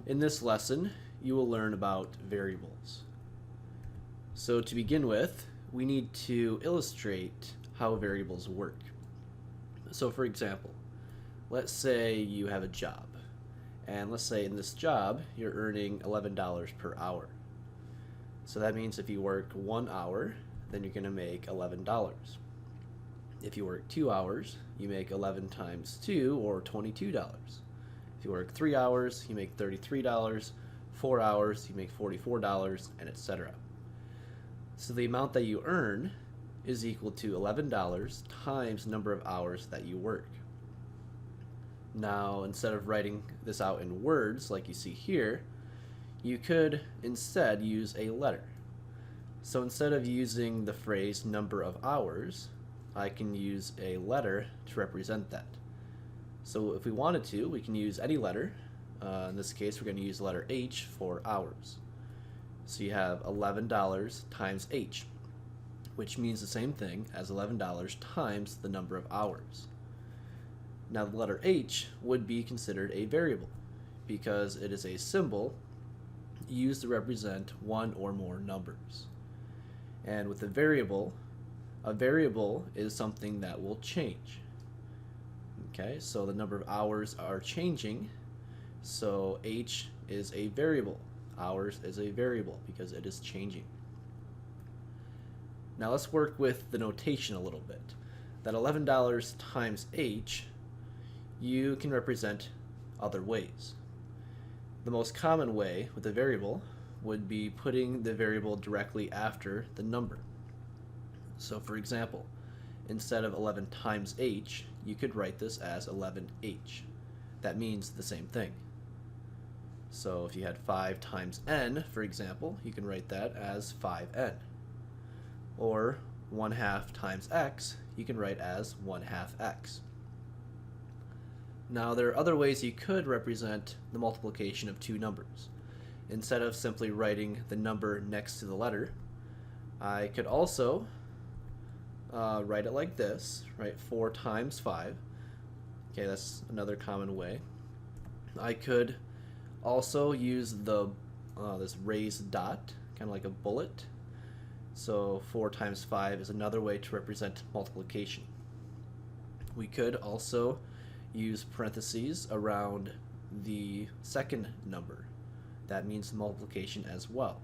In this lesson, you will learn about variables. So to begin with, we need to illustrate how variables work. So for example, let's say you have a job, and let's say in this job you're earning $11 per hour. So that means if you work 1 hour, then you're going to make $11. If you work 2 hours, you make 11 times 2, or $22. If you work 3 hours, you make $33, 4 hours, you make $44, and etc. So the amount that you earn is equal to $11 times the number of hours that you work. Now, instead of writing this out in words like you see here, you could instead use a letter. So instead of using the phrase number of hours, I can use a letter to represent that. So if we wanted to, we can use any letter. In this case, we're going to use the letter H for hours. So you have $11 times H, which means the same thing as $11 times the number of hours. Now the letter H would be considered a variable because it is a symbol used to represent one or more numbers. And with a variable is something that will change. Okay, so the number of hours are changing, so H is a variable. Hours is a variable because it is changing. Now let's work with the notation a little bit. That $11 times H, you can represent other ways. The most common way with a variable would be putting the variable directly after the number. So for example, instead of 11 times H, you could write this as 11H. That means the same thing. So if you had 5 times N, for example, you can write that as 5N. Or 1/2 times X, you can write as 1/2 X. Now there are other ways you could represent the multiplication of two numbers. Instead of simply writing the number next to the letter, I could also write it like this, right? 4 times 5. Okay, that's another common way. I could also use the this raised dot, kind of like a bullet. So 4 times 5 is another way to represent multiplication. We could also use parentheses around the second number. That means multiplication as well.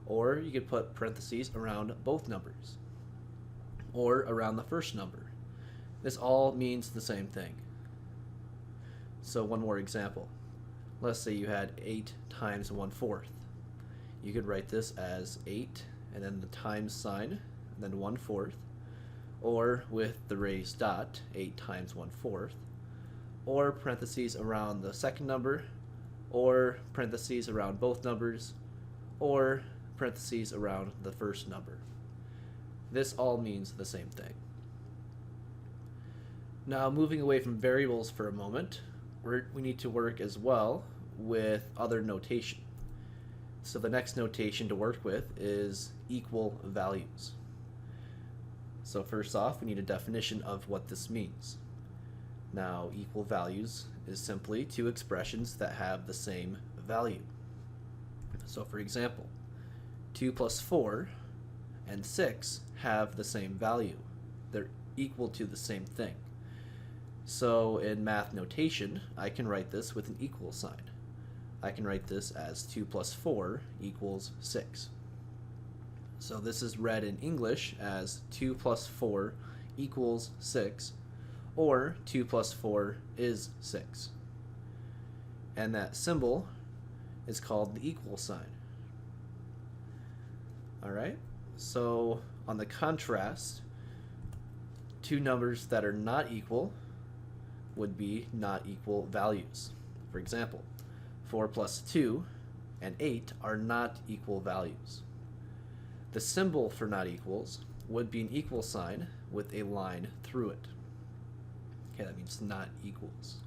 Or you could put parentheses around both numbers, or around the first number. This all means the same thing. So one more example. Let's say you had 8 times 1/4. You could write this as 8 and then the times sign and then 1/4, or with the raised dot, 8 times 1/4, or parentheses around the second number, or parentheses around both numbers, or parentheses around the first number. This all means the same thing. Now, moving away from variables for a moment, we need to work as well with other notation. So the next notation to work with is equal values. So first off, we need a definition of what this means. Now, equal values is simply two expressions that have the same value. So for example, 2 plus 4 and 6 have the same value. They're equal to the same thing. So in math notation, I can write this with an equal sign. I can write this as 2 plus 4 equals 6. So this is read in English as 2 plus 4 equals 6, or 2 plus 4 is 6. And that symbol is called the equal sign. Alright, so on the contrast, two numbers that are not equal would be not equal values. For example, 4 plus 2 and 8 are not equal values. The symbol for not equals would be an equal sign with a line through it. Okay, that means not equals.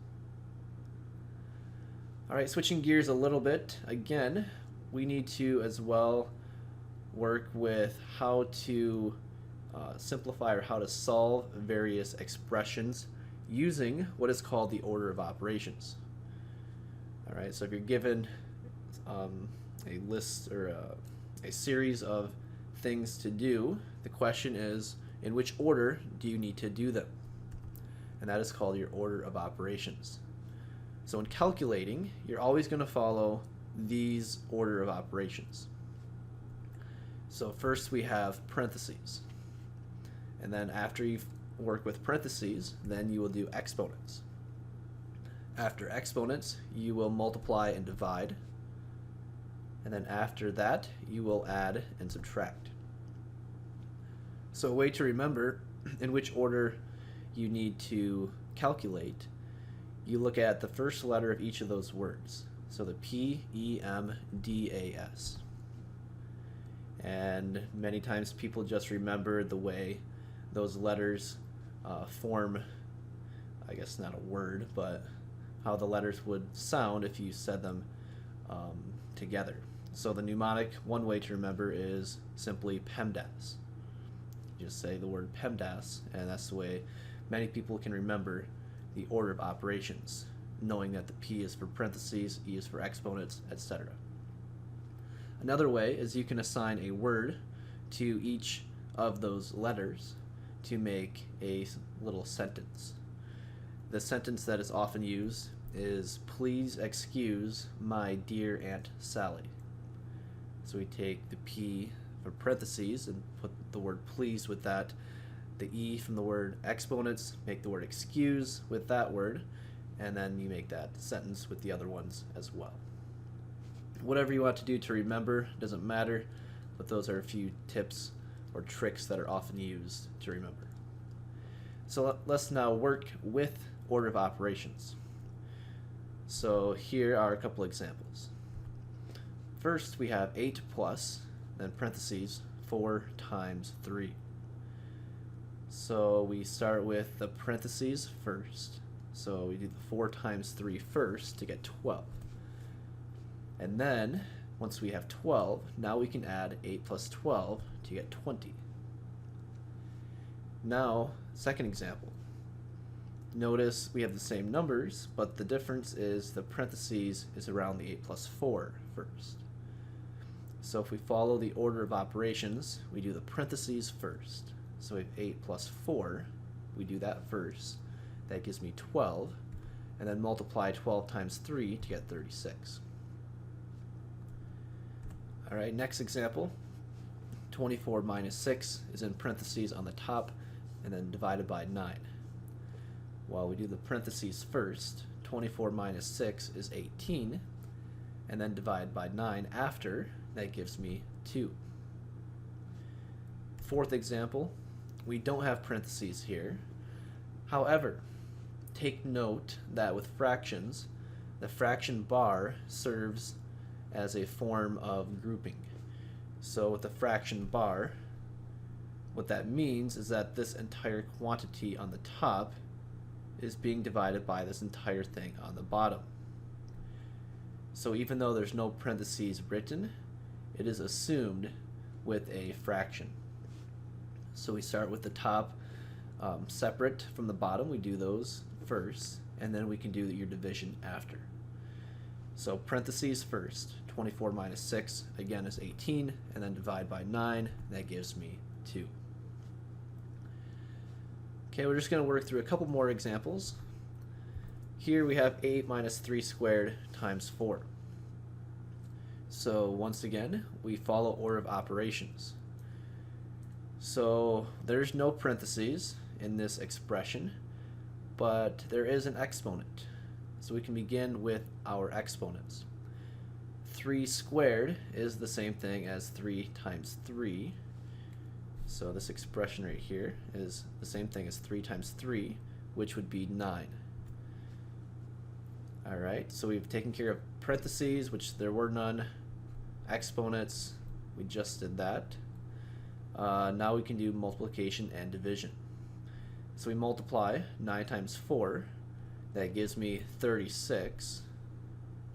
Alright, switching gears a little bit, again, we need to as well work with how to simplify or how to solve various expressions using what is called the order of operations. All right, so if you're given a list or a series of things to do, the question is, in which order do you need to do them? And that is called your order of operations. So in calculating, you're always going to follow these order of operations. So first we have parentheses. And then after you work with parentheses, then you will do exponents. After exponents, you will multiply and divide. And then after that, you will add and subtract. So a way to remember in which order you need to calculate, you look at the first letter of each of those words. So the P, E, M, D, A, S. And many times people just remember the way those letters form, I guess not a word, but how the letters would sound if you said them together. So the mnemonic, one way to remember is simply PEMDAS. You just say the word PEMDAS, and that's the way many people can remember the order of operations, knowing that the P is for parentheses, E is for exponents, etc. Another way is you can assign a word to each of those letters to make a little sentence. The sentence that is often used is, "Please excuse my dear Aunt Sally." So we take the P for parentheses and put the word please with that. The E from the word exponents, make the word excuse with that word, and then you make that sentence with the other ones as well. Whatever you want to do to remember, doesn't matter, but those are a few tips or tricks that are often used to remember. So let's now work with order of operations. So here are a couple examples. First we have 8 plus, then parentheses, 4 times 3. So we start with the parentheses first. So we do the 4 times 3 first to get 12. And then, once we have 12, now we can add 8 plus 12 to get 20. Now, second example. Notice we have the same numbers, but the difference is the parentheses is around the 8 plus 4 first. So if we follow the order of operations, we do the parentheses first. So we have 8 plus 4, we do that first. That gives me 12, and then multiply 12 times 3 to get 36. Alright, next example. 24 minus 6 is in parentheses on the top, and then divided by 9. Well, we do the parentheses first. 24 minus 6 is 18, and then divide by 9 after. That gives me 2. Fourth example, we don't have parentheses here. However, take note that with fractions, the fraction bar serves as a form of grouping. So with the fraction bar, what that means is that this entire quantity on the top is being divided by this entire thing on the bottom. So even though there's no parentheses written, it is assumed with a fraction. So we start with the top separate from the bottom. We do those first, and then we can do your division after. So parentheses first. 24 minus 6 again is 18, and then divide by 9. That gives me 2. Okay, we're just going to work through a couple more examples. Here we have 8 minus 3 squared times 4. So once again, we follow order of operations. So there's no parentheses in this expression, but there is an exponent. So we can begin with our exponents. 3 squared is the same thing as 3 times 3. So this expression right here is the same thing as 3 times 3, which would be 9. Alright, so we've taken care of parentheses, which there were none. Exponents, we just did that. Now we can do multiplication and division. So we multiply 9 times 4. That gives me 36.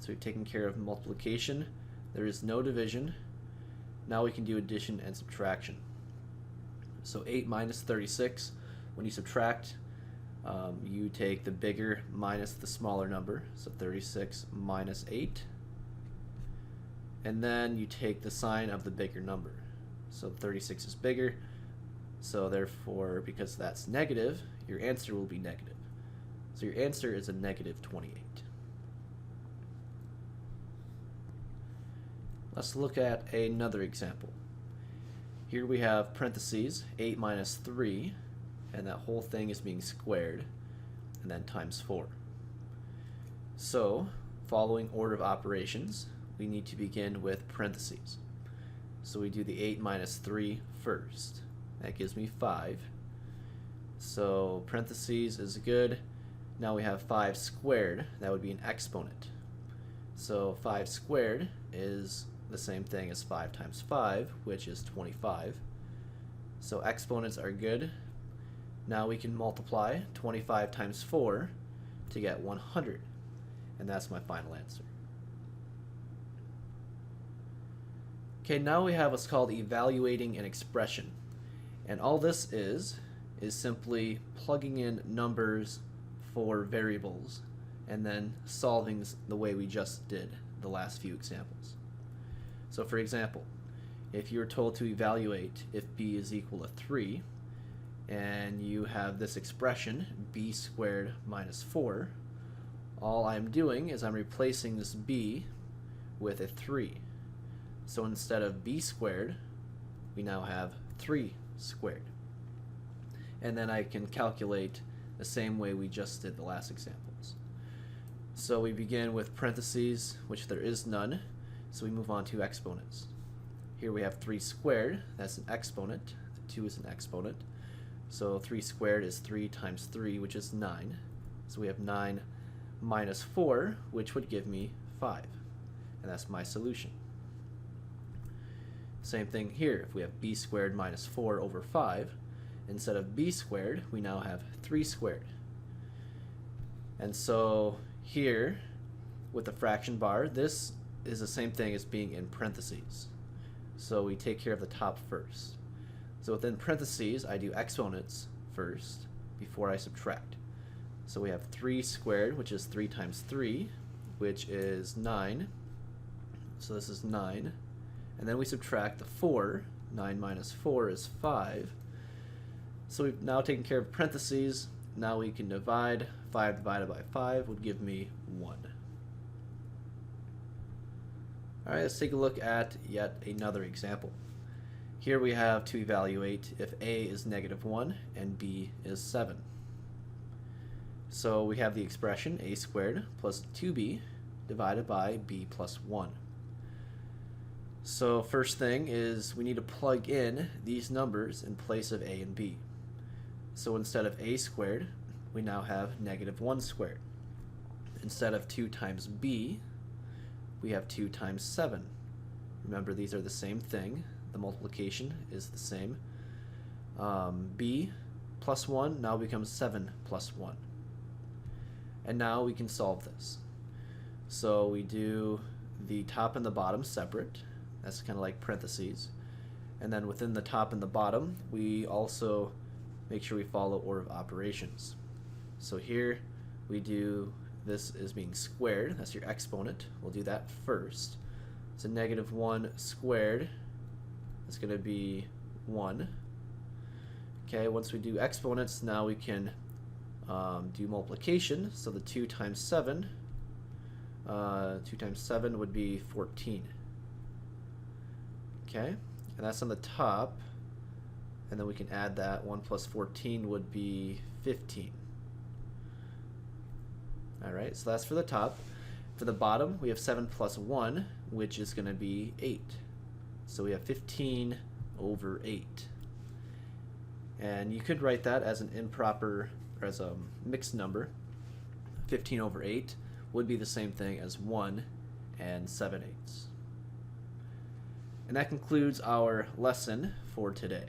So we've taken care of multiplication. There is no division. Now we can do addition and subtraction. So 8 minus 36, when you subtract You take the bigger minus the smaller number, so 36 minus 8. And then you take the sign of the bigger number. So 36 is bigger, so therefore, because that's negative, your answer will be negative. So your answer is a negative 28. Let's look at another example. Here we have parentheses 8 minus 3, and that whole thing is being squared, and then times 4. So, following order of operations, we need to begin with parentheses. So we do the 8 minus 3 first. That gives me 5. So parentheses is good. Now we have 5 squared. That would be an exponent. So 5 squared is the same thing as 5 times 5, which is 25. So exponents are good. Now we can multiply 25 times 4 to get 100. And that's my final answer. Okay, now we have what's called evaluating an expression. And all this is simply plugging in numbers for variables and then solving the way we just did the last few examples. So for example, if you're told to evaluate if b is equal to 3, and you have this expression, b squared minus 4, all I'm doing is I'm replacing this b with a 3. So instead of b squared, we now have 3 squared. And then I can calculate the same way we just did the last examples. So we begin with parentheses, which there is none, so we move on to exponents. Here we have 3 squared, that's an exponent, 2 is an exponent. So 3 squared is 3 times 3, which is 9. So we have 9 minus 4, which would give me 5. And that's my solution. Same thing here. If we have b squared minus 4 over 5, instead of b squared, we now have 3 squared. And so here, with the fraction bar, this is the same thing as being in parentheses. So we take care of the top first. So within parentheses, I do exponents first before I subtract. So we have 3 squared, which is 3 times 3, which is 9. So this is 9. And then we subtract the 4. 9 minus 4 is 5. So we've now taken care of parentheses. Now we can divide. 5 divided by 5 would give me 1. Alright, let's take a look at yet another example. Here we have to evaluate if a is negative 1 and b is 7. So we have the expression a squared plus 2b divided by b plus 1. So first thing is we need to plug in these numbers in place of a and b. So instead of a squared, we now have negative 1 squared. Instead of 2 times b, we have 2 times 7. Remember, these are the same thing. The multiplication is the same. B plus 1 now becomes 7 plus 1. And now we can solve this. So we do the top and the bottom separate. That's kind of like parentheses. And then within the top and the bottom, we also make sure we follow order of operations. So here we do this is being squared. That's your exponent. We'll do that first. So negative 1 squared is going to be 1. Okay, once we do exponents, now we can do multiplication. So the 2 times 7, 2 times 7 would be 14. Okay, and that's on the top. And then we can add that. 1 plus 14 would be 15. Alright, so that's for the top. For the bottom, we have 7 plus 1, which is going to be 8. So we have 15 over 8. And you could write that as an improper, or as a mixed number. 15 over 8 would be the same thing as 1 and 7/8. And that concludes our lesson for today.